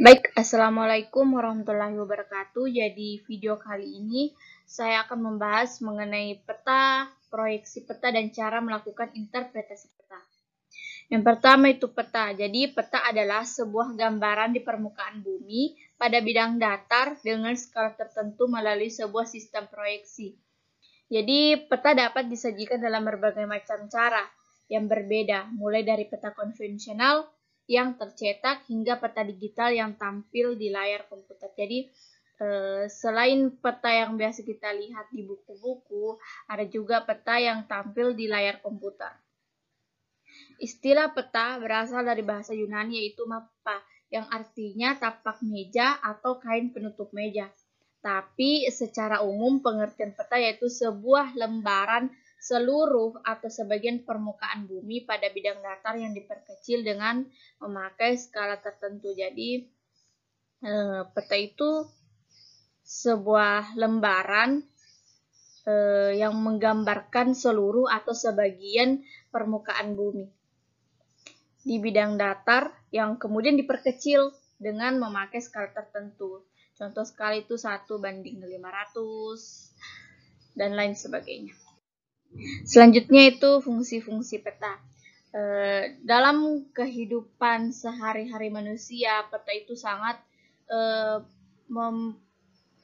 Baik, Assalamualaikum warahmatullahi wabarakatuh. Jadi video kali ini saya akan membahas mengenai peta, proyeksi peta, dan cara melakukan interpretasi peta. Yang pertama itu peta. Jadi peta adalah sebuah gambaran di permukaan bumi pada bidang datar dengan skala tertentu melalui sebuah sistem proyeksi. Jadi peta dapat disajikan dalam berbagai macam cara yang berbeda, mulai dari peta konvensional yang tercetak hingga peta digital yang tampil di layar komputer. Jadi selain peta yang biasa kita lihat di buku-buku, ada juga peta yang tampil di layar komputer. Istilah peta berasal dari bahasa Yunani yaitu mappa, yang artinya tapak meja atau kain penutup meja. Tapi secara umum pengertian peta yaitu sebuah lembaran seluruh atau sebagian permukaan bumi pada bidang datar yang diperkecil dengan memakai skala tertentu. Jadi peta itu sebuah lembaran yang menggambarkan seluruh atau sebagian permukaan bumi di bidang datar yang kemudian diperkecil dengan memakai skala tertentu. Contoh skala itu 1:500 dan lain sebagainya. Selanjutnya itu fungsi-fungsi peta. Dalam kehidupan sehari-hari manusia, peta itu sangat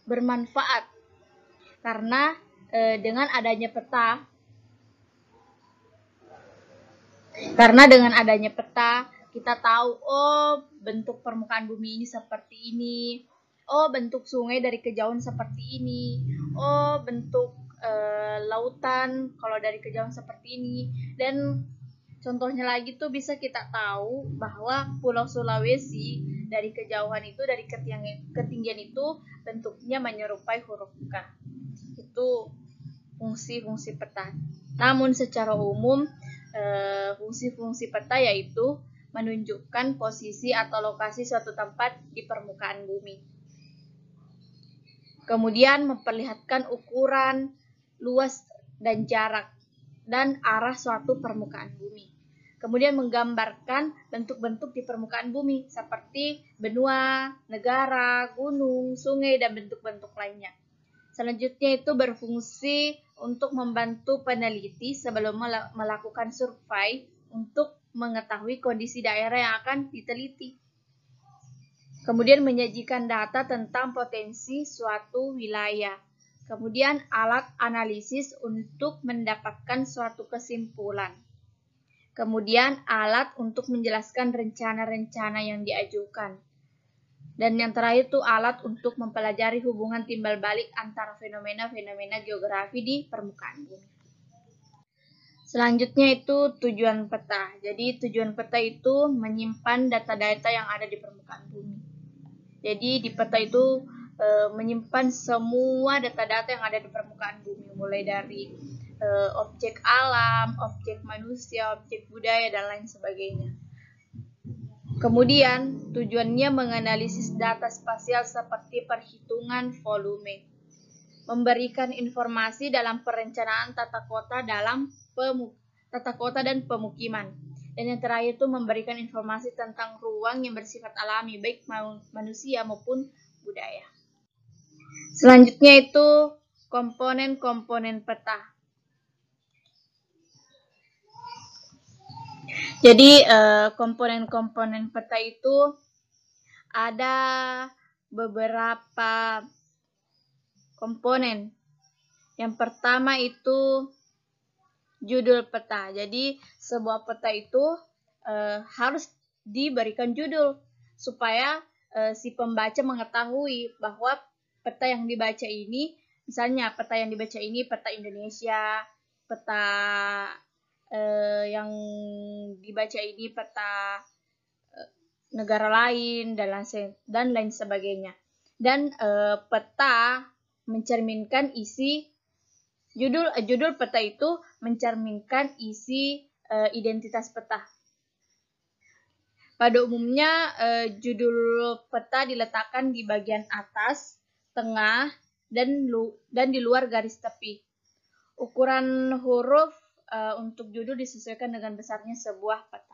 bermanfaat karena dengan adanya peta kita tahu, oh bentuk permukaan bumi ini seperti ini, oh bentuk sungai dari kejauhan seperti ini, oh bentuk lautan kalau dari kejauhan seperti ini. Dan contohnya lagi tuh bisa kita tahu bahwa Pulau Sulawesi dari kejauhan itu, dari ketinggian itu bentuknya menyerupai huruf K. Itu fungsi-fungsi peta. Namun secara umum fungsi-fungsi peta yaitu menunjukkan posisi atau lokasi suatu tempat di permukaan bumi. Kemudian memperlihatkan ukuran, luas, dan jarak dan arah suatu permukaan bumi. Kemudian menggambarkan bentuk-bentuk di permukaan bumi seperti benua, negara, gunung, sungai, dan bentuk-bentuk lainnya. Selanjutnya itu berfungsi untuk membantu peneliti sebelum melakukan survei untuk mengetahui kondisi daerah yang akan diteliti. Kemudian menyajikan data tentang potensi suatu wilayah. Kemudian alat analisis untuk mendapatkan suatu kesimpulan. Kemudian alat untuk menjelaskan rencana-rencana yang diajukan. Dan yang terakhir itu alat untuk mempelajari hubungan timbal balik antara fenomena-fenomena geografi di permukaan bumi. Selanjutnya itu tujuan peta. Jadi tujuan peta itu menyimpan data-data yang ada di permukaan bumi. Jadi di peta itu menyimpan semua data-data yang ada di permukaan bumi, mulai dari objek alam, objek manusia, objek budaya, dan lain sebagainya. Kemudian, tujuannya menganalisis data spasial seperti perhitungan volume, memberikan informasi dalam perencanaan tata kota dan pemukiman. Dan yang terakhir itu memberikan informasi tentang ruang yang bersifat alami, baik manusia maupun budaya. Selanjutnya itu komponen-komponen peta. Jadi komponen-komponen peta itu ada beberapa komponen. Yang pertama itu judul peta. Jadi sebuah peta itu harus diberikan judul supaya si pembaca mengetahui bahwa peta yang dibaca ini, misalnya peta yang dibaca ini peta Indonesia, peta yang dibaca ini peta negara lain, dan lain sebagainya. Dan peta mencerminkan isi judul peta itu mencerminkan isi identitas peta. Pada umumnya judul peta diletakkan di bagian atas, tengah, dan di luar garis tepi. Ukuran huruf untuk judul disesuaikan dengan besarnya sebuah peta.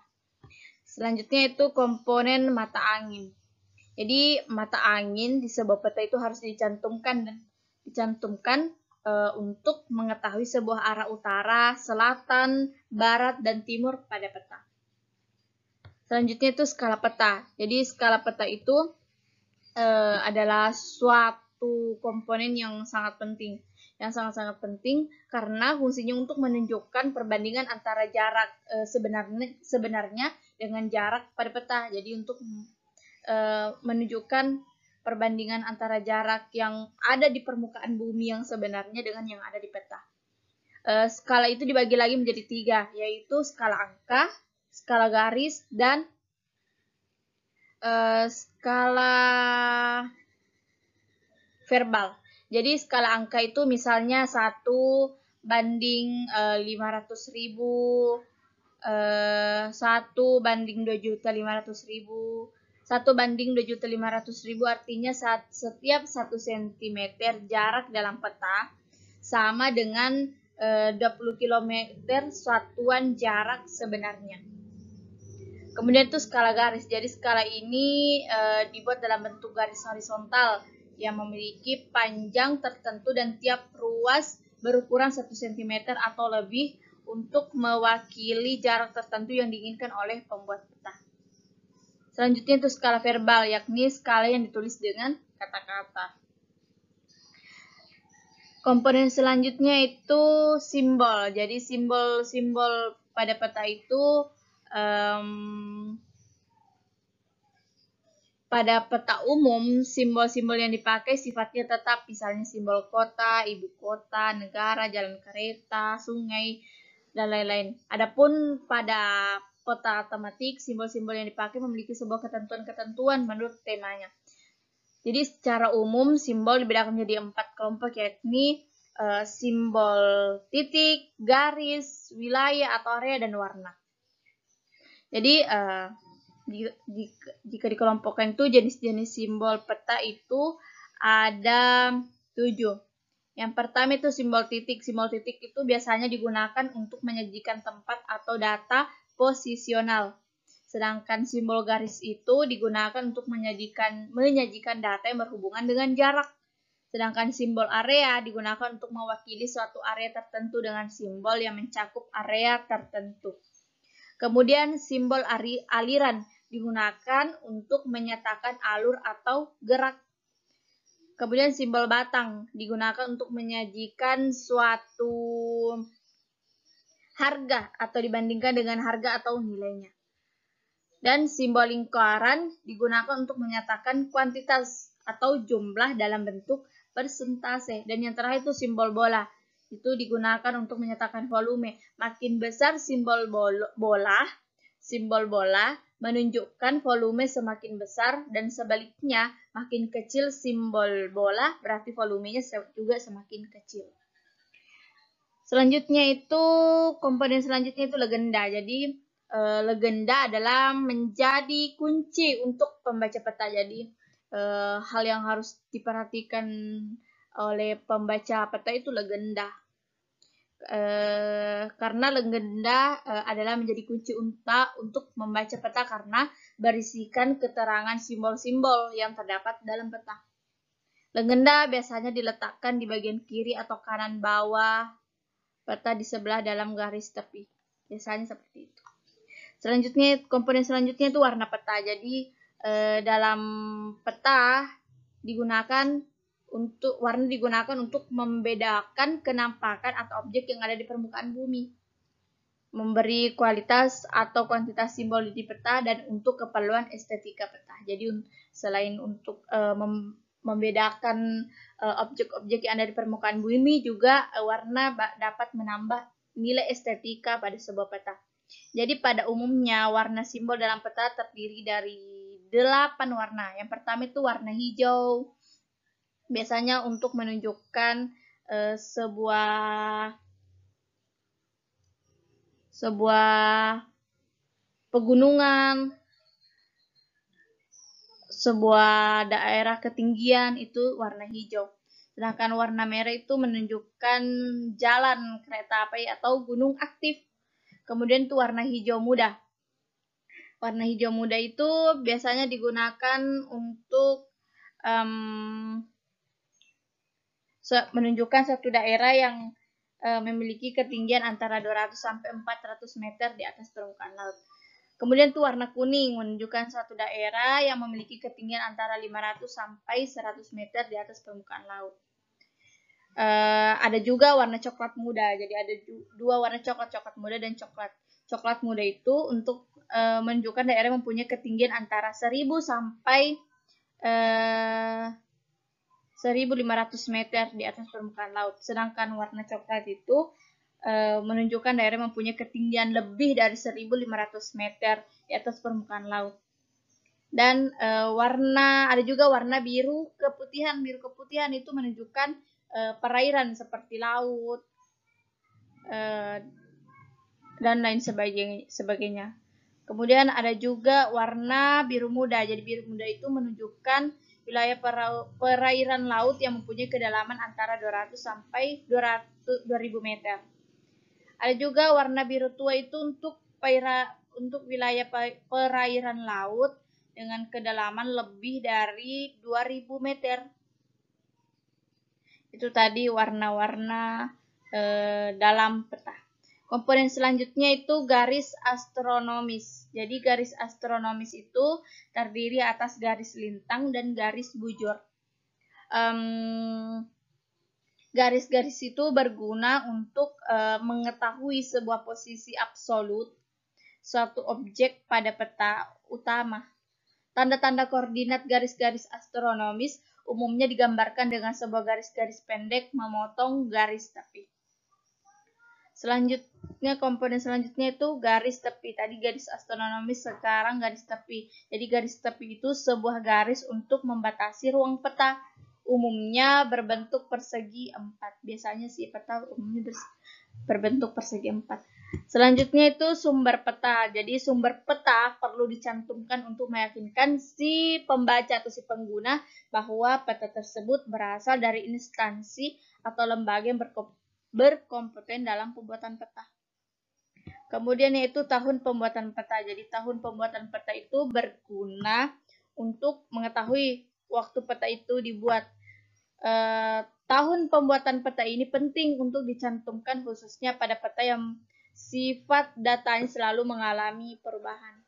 Selanjutnya itu komponen mata angin. Jadi mata angin di sebuah peta itu harus dicantumkan untuk mengetahui sebuah arah utara, selatan, barat, dan timur pada peta. Selanjutnya itu skala peta. Jadi skala peta itu adalah suatu komponen yang sangat penting. Yang sangat-sangat penting karena fungsinya untuk menunjukkan perbandingan antara jarak sebenarnya dengan jarak pada peta. Jadi untuk menunjukkan perbandingan antara jarak yang ada di permukaan bumi yang sebenarnya dengan yang ada di peta. Skala itu dibagi lagi menjadi 3, yaitu skala angka, skala garis, dan skala verbal. Jadi skala angka itu misalnya 1 banding 500.000, 1 banding 2.500.000, 1 banding 2.500.000 artinya setiap 1 cm jarak dalam peta sama dengan 20 km satuan jarak sebenarnya. Kemudian itu skala garis. Jadi skala ini dibuat dalam bentuk garis horizontal yang memiliki panjang tertentu dan tiap ruas berukuran 1 cm atau lebih untuk mewakili jarak tertentu yang diinginkan oleh pembuat peta. Selanjutnya itu skala verbal, yakni skala yang ditulis dengan kata-kata. Komponen selanjutnya itu simbol. Jadi simbol-simbol pada peta itu pada peta umum, simbol-simbol yang dipakai sifatnya tetap, misalnya simbol kota, ibu kota, negara, jalan kereta, sungai, dan lain-lain. Adapun pada peta tematik, simbol-simbol yang dipakai memiliki sebuah ketentuan-ketentuan menurut temanya. Jadi secara umum, simbol dibedakan menjadi 4 kelompok, yakni simbol titik, garis, wilayah atau area, dan warna. Jadi jika dikelompokkan itu jenis-jenis simbol peta itu ada 7. Yang pertama itu simbol titik. Simbol titik itu biasanya digunakan untuk menyajikan tempat atau data posisional. Sedangkan simbol garis itu digunakan untuk menyajikan data yang berhubungan dengan jarak. Sedangkan simbol area digunakan untuk mewakili suatu area tertentu dengan simbol yang mencakup area tertentu. Kemudian simbol aliran digunakan untuk menyatakan alur atau gerak. Kemudian simbol batang digunakan untuk menyajikan suatu harga atau dibandingkan dengan harga atau nilainya. Dan simbol lingkaran digunakan untuk menyatakan kuantitas atau jumlah dalam bentuk persentase. Dan yang terakhir itu simbol bola. Itu digunakan untuk menyatakan volume. Makin besar simbol bola menunjukkan volume semakin besar, dan sebaliknya makin kecil simbol bola berarti volumenya juga semakin kecil. Komponen selanjutnya itu legenda. Jadi legenda adalah menjadi kunci untuk pembaca peta. Jadi hal yang harus diperhatikan oleh pembaca peta itu legenda. Karena legenda adalah menjadi kunci untuk membaca peta karena berisikan keterangan simbol-simbol yang terdapat dalam peta. Legenda biasanya diletakkan di bagian kiri atau kanan bawah peta di sebelah dalam garis tepi. Biasanya seperti itu. Komponen selanjutnya itu warna peta. Jadi dalam peta warna digunakan untuk membedakan kenampakan atau objek yang ada di permukaan bumi, memberi kualitas atau kuantitas simbol di peta, dan untuk keperluan estetika peta. Jadi selain untuk membedakan objek-objek yang ada di permukaan bumi, juga warna dapat menambah nilai estetika pada sebuah peta. Jadi pada umumnya warna simbol dalam peta terdiri dari 8 warna. Yang pertama itu warna hijau. Biasanya untuk menunjukkan sebuah pegunungan, sebuah daerah ketinggian, itu warna hijau. Sedangkan warna merah itu menunjukkan jalan kereta api atau gunung aktif. Kemudian itu warna hijau muda. Warna hijau muda itu biasanya digunakan untuk menunjukkan suatu daerah yang memiliki ketinggian antara 200 sampai 400 meter di atas permukaan laut. Kemudian tuh warna kuning menunjukkan suatu daerah yang memiliki ketinggian antara 500 sampai 100 meter di atas permukaan laut. Ada juga warna coklat muda. Jadi ada dua warna coklat muda dan coklat. Coklat muda itu untuk menunjukkan daerah yang mempunyai ketinggian antara 1000 sampai 1500 meter di atas permukaan laut. Sedangkan warna coklat itu menunjukkan daerah mempunyai ketinggian lebih dari 1500 meter di atas permukaan laut. Dan ada juga warna biru keputihan. Biru keputihan itu menunjukkan perairan seperti laut dan lain sebagainya. Kemudian ada juga warna biru muda. Jadi biru muda itu menunjukkan wilayah perairan laut yang mempunyai kedalaman antara 200 sampai 2000 meter. Ada juga warna biru tua itu untuk wilayah perairan laut dengan kedalaman lebih dari 2000 meter. Itu tadi warna-warna dalam peta. Komponen selanjutnya itu garis astronomis. Jadi garis astronomis itu terdiri atas garis lintang dan garis bujur. Garis-garis itu berguna untuk mengetahui sebuah posisi absolut suatu objek pada peta utama. Tanda-tanda koordinat garis-garis astronomis umumnya digambarkan dengan sebuah garis-garis pendek memotong garis tepi. Selanjutnya, komponen selanjutnya itu garis tepi. Tadi garis astronomis, sekarang garis tepi. Jadi garis tepi itu sebuah garis untuk membatasi ruang peta. Umumnya berbentuk persegi 4. Biasanya sih peta umumnya berbentuk persegi 4. Selanjutnya itu sumber peta. Jadi sumber peta perlu dicantumkan untuk meyakinkan si pembaca atau si pengguna bahwa peta tersebut berasal dari instansi atau lembaga yang berkompeten dalam pembuatan peta. Kemudian yaitu tahun pembuatan peta. Jadi tahun pembuatan peta itu berguna untuk mengetahui waktu peta itu dibuat. Tahun pembuatan peta ini penting untuk dicantumkan khususnya pada peta yang sifat datanya selalu mengalami perubahan.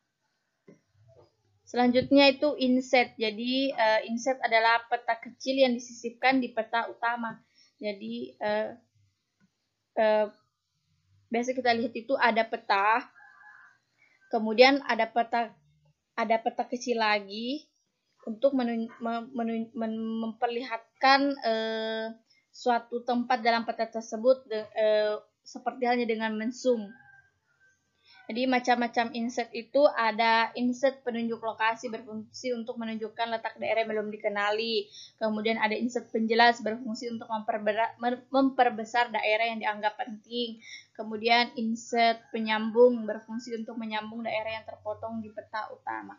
Selanjutnya itu inset. Jadi inset adalah peta kecil yang disisipkan di peta utama. Jadi biasa kita lihat itu ada peta, kemudian ada peta kecil lagi untuk memperlihatkan suatu tempat dalam peta tersebut seperti halnya dengan mensum. Jadi macam-macam inset itu ada inset penunjuk lokasi berfungsi untuk menunjukkan letak daerah yang belum dikenali. Kemudian ada inset penjelas berfungsi untuk memperbesar daerah yang dianggap penting. Kemudian inset penyambung berfungsi untuk menyambung daerah yang terpotong di peta utama.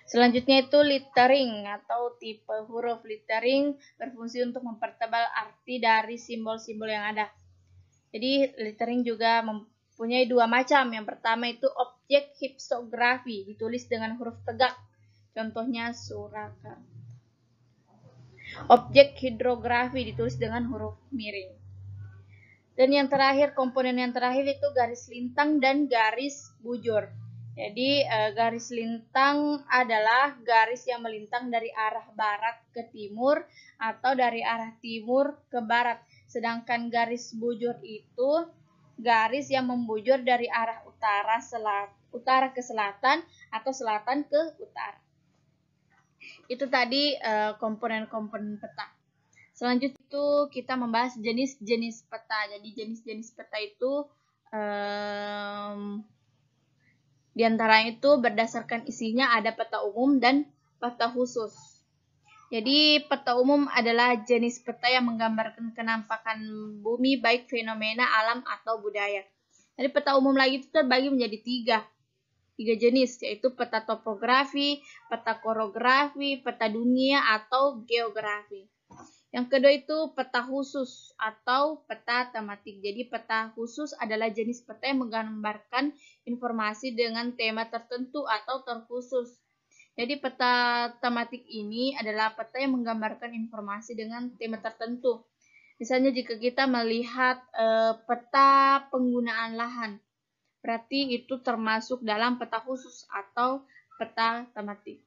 Selanjutnya itu lettering atau tipe huruf. Lettering berfungsi untuk mempertebal arti dari simbol-simbol yang ada. Jadi lettering juga mempunyai dua macam. Yang pertama itu objek hipsografi, ditulis dengan huruf tegak. Contohnya Surakarta. Objek hidrografi ditulis dengan huruf miring. Dan yang terakhir, komponen yang terakhir itu garis lintang dan garis bujur. Jadi garis lintang adalah garis yang melintang dari arah barat ke timur atau dari arah timur ke barat. Sedangkan garis bujur itu garis yang membujur dari arah utara ke selatan atau selatan ke utara. Itu tadi komponen-komponen peta. Selanjutnya itu kita membahas jenis-jenis peta. Jadi jenis-jenis peta itu di antara itu berdasarkan isinya ada peta umum dan peta khusus. Jadi peta umum adalah jenis peta yang menggambarkan kenampakan bumi baik fenomena alam atau budaya. Jadi peta umum lagi itu terbagi menjadi tiga jenis, yaitu peta topografi, peta korografi, peta dunia atau geografi. Yang kedua itu peta khusus atau peta tematik. Jadi peta khusus adalah jenis peta yang menggambarkan informasi dengan tema tertentu atau terkhusus. Jadi peta tematik ini adalah peta yang menggambarkan informasi dengan tema tertentu. Misalnya jika kita melihat peta penggunaan lahan, berarti itu termasuk dalam peta khusus atau peta tematik.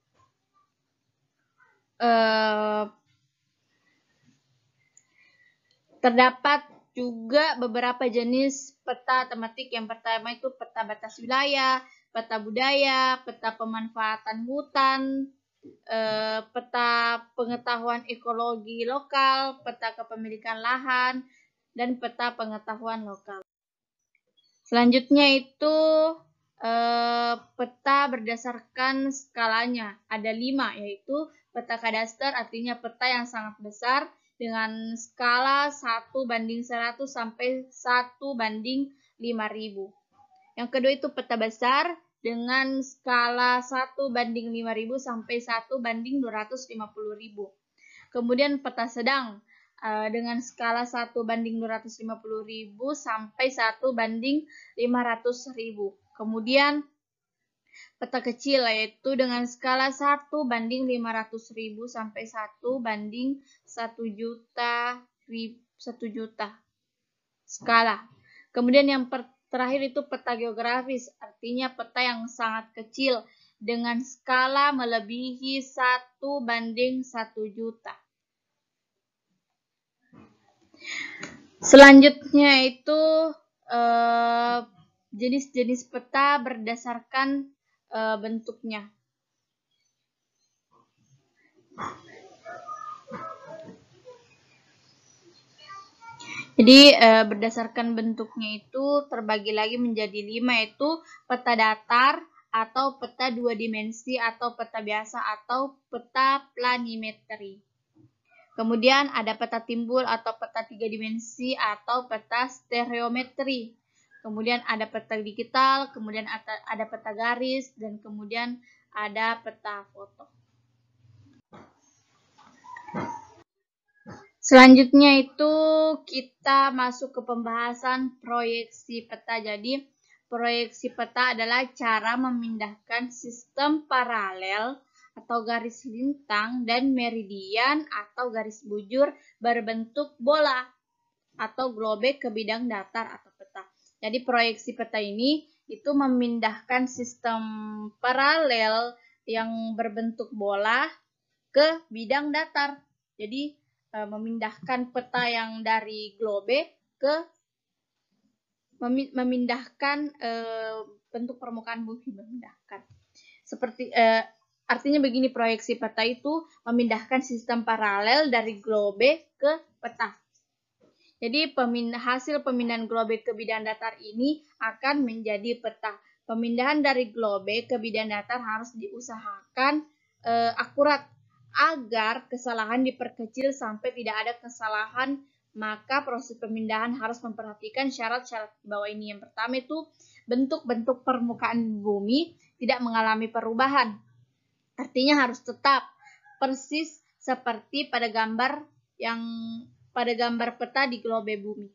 Terdapat juga beberapa jenis peta tematik. Yang pertama itu peta batas wilayah, peta budaya, peta pemanfaatan hutan, peta pengetahuan ekologi lokal, peta kepemilikan lahan, dan peta pengetahuan lokal. Selanjutnya itu peta berdasarkan skalanya. Ada 5, yaitu peta kadaster, artinya peta yang sangat besar, dengan skala 1:100 sampai 1:5000. Yang kedua itu peta besar dengan skala 1:5000 sampai 1:250.000. Kemudian peta sedang dengan skala 1:250.000 sampai 1:500.000. Kemudian peta kecil yaitu dengan skala 1:500.000 sampai 1:1.000.000 skala. Kemudian yang terakhir itu peta geografis, artinya peta yang sangat kecil dengan skala melebihi 1:1.000.000. Selanjutnya itu jenis-jenis peta berdasarkan bentuknya. Jadi berdasarkan bentuknya itu terbagi lagi menjadi 5, yaitu peta datar atau peta 2 dimensi atau peta biasa atau peta planimetri. Kemudian ada peta timbul atau peta 3 dimensi atau peta stereometri. Kemudian ada peta digital, kemudian ada peta garis, dan kemudian ada peta foto. Selanjutnya itu kita masuk ke pembahasan proyeksi peta. Jadi proyeksi peta adalah cara memindahkan sistem paralel atau garis lintang dan meridian atau garis bujur berbentuk bola atau globe ke bidang datar atau peta. Jadi proyeksi peta ini itu memindahkan sistem paralel yang berbentuk bola ke bidang datar. Jadi memindahkan peta yang dari globe ke memindahkan bentuk permukaan bumi, memindahkan. Seperti artinya begini, proyeksi peta itu memindahkan sistem paralel dari globe ke peta. Jadi hasil pemindahan globe ke bidang datar ini akan menjadi peta. Pemindahan dari globe ke bidang datar harus diusahakan akurat agar kesalahan diperkecil sampai tidak ada kesalahan. Maka proses pemindahan harus memperhatikan syarat-syarat di bawah ini. Yang pertama itu bentuk-bentuk permukaan bumi tidak mengalami perubahan. Artinya harus tetap persis seperti pada gambar peta di globe bumi.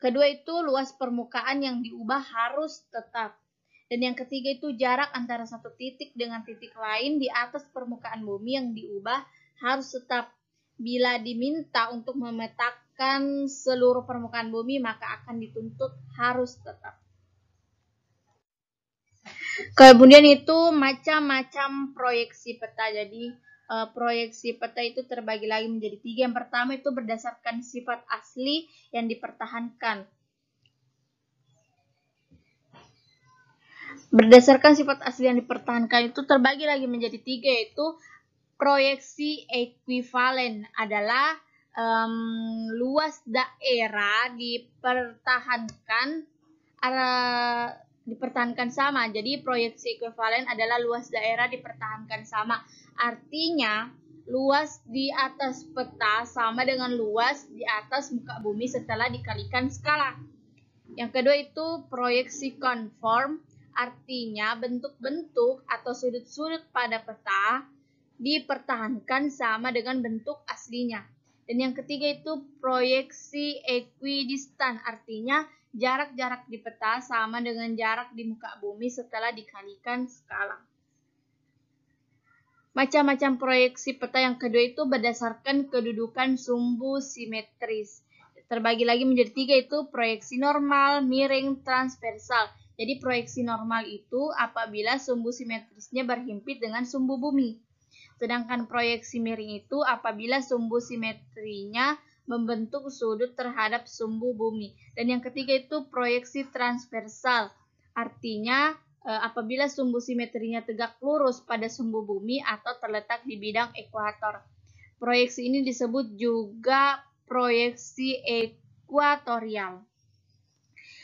Kedua itu luas permukaan yang diubah harus tetap. Dan yang ketiga itu jarak antara satu titik dengan titik lain di atas permukaan bumi yang diubah harus tetap. Bila diminta untuk memetakan seluruh permukaan bumi, maka akan dituntut harus tetap. Kemudian itu macam-macam proyeksi peta. Jadi proyeksi peta itu terbagi lagi menjadi 3. Yang pertama itu berdasarkan sifat asli yang dipertahankan. Berdasarkan sifat asli yang dipertahankan itu terbagi lagi menjadi 3, yaitu proyeksi ekuivalen adalah luas daerah dipertahankan sama. Jadi proyeksi ekuivalen adalah luas daerah dipertahankan sama. Artinya luas di atas peta sama dengan luas di atas muka bumi setelah dikalikan skala. Yang kedua itu proyeksi konform, artinya bentuk-bentuk atau sudut-sudut pada peta dipertahankan sama dengan bentuk aslinya. Dan yang ketiga itu proyeksi ekuidistan, artinya jarak-jarak di peta sama dengan jarak di muka bumi setelah dikalikan skala. Macam-macam proyeksi peta yang kedua itu berdasarkan kedudukan sumbu simetris. Terbagi lagi menjadi tiga, itu proyeksi normal, miring, transversal. Jadi proyeksi normal itu apabila sumbu simetrisnya berhimpit dengan sumbu bumi. Sedangkan proyeksi miring itu apabila sumbu simetrinya membentuk sudut terhadap sumbu bumi. Dan yang ketiga itu proyeksi transversal. Artinya apabila sumbu simetrinya tegak lurus pada sumbu bumi atau terletak di bidang ekuator. Proyeksi ini disebut juga proyeksi ekuatorial.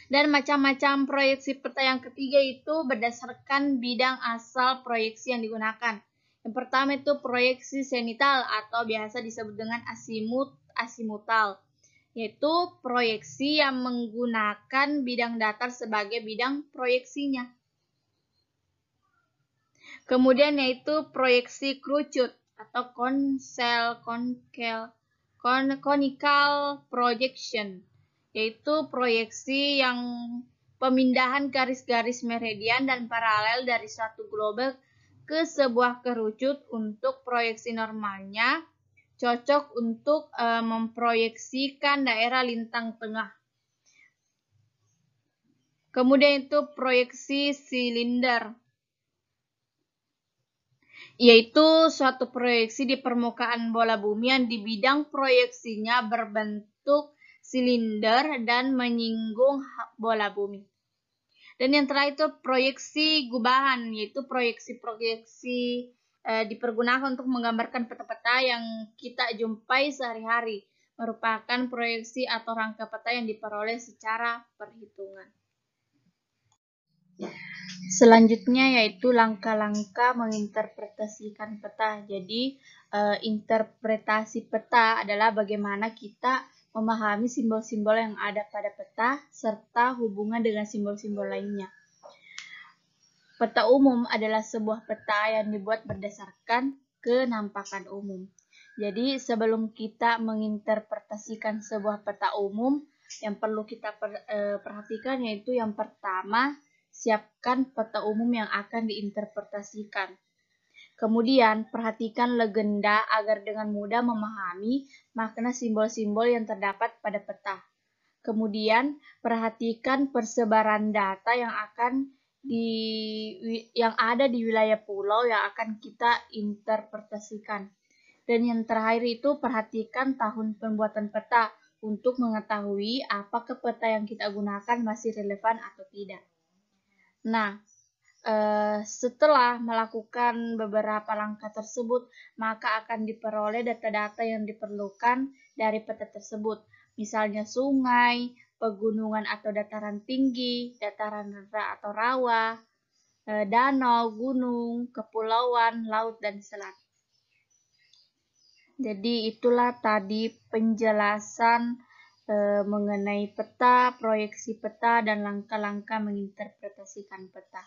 Dan macam-macam proyeksi peta yang ketiga itu berdasarkan bidang asal proyeksi yang digunakan. Yang pertama itu proyeksi zenital atau biasa disebut dengan asimutal, yaitu proyeksi yang menggunakan bidang datar sebagai bidang proyeksinya. Kemudian yaitu proyeksi kerucut atau conical projection, yaitu proyeksi yang pemindahan garis-garis meridian dan paralel dari suatu globus ke sebuah kerucut. Untuk proyeksi normalnya cocok untuk memproyeksikan daerah lintang tengah. Kemudian itu proyeksi silinder, yaitu suatu proyeksi di permukaan bola bumi yang di bidang proyeksinya berbentuk silinder dan menyinggung bola bumi. Dan yang terakhir itu proyeksi gubahan, yaitu proyeksi-proyeksi dipergunakan untuk menggambarkan peta-peta yang kita jumpai sehari-hari, merupakan proyeksi atau rangka peta yang diperoleh secara perhitungan. Selanjutnya yaitu langkah-langkah menginterpretasikan peta. Jadi interpretasi peta adalah bagaimana kita memahami simbol-simbol yang ada pada peta serta hubungan dengan simbol-simbol lainnya. Peta umum adalah sebuah peta yang dibuat berdasarkan kenampakan umum. Jadi sebelum kita menginterpretasikan sebuah peta umum, yang perlu kita perhatikan yaitu yang pertama, siapkan peta umum yang akan diinterpretasikan. Kemudian, perhatikan legenda agar dengan mudah memahami makna simbol-simbol yang terdapat pada peta. Kemudian, perhatikan persebaran data yang ada di wilayah pulau yang akan kita interpretasikan. Dan yang terakhir itu perhatikan tahun pembuatan peta untuk mengetahui apakah peta yang kita gunakan masih relevan atau tidak. Nah, setelah melakukan beberapa langkah tersebut, maka akan diperoleh data-data yang diperlukan dari peta tersebut. Misalnya sungai, pegunungan atau dataran tinggi, dataran rendah atau rawa, danau, gunung, kepulauan, laut, dan selat. Jadi itulah tadi penjelasan mengenai peta, proyeksi peta, dan langkah-langkah menginterpretasikan peta.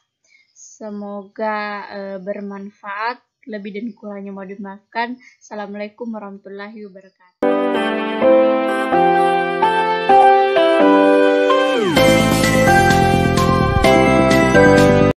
Semoga bermanfaat. Lebih dan kurangnya mohon dimaafkan. Assalamualaikum warahmatullahi wabarakatuh.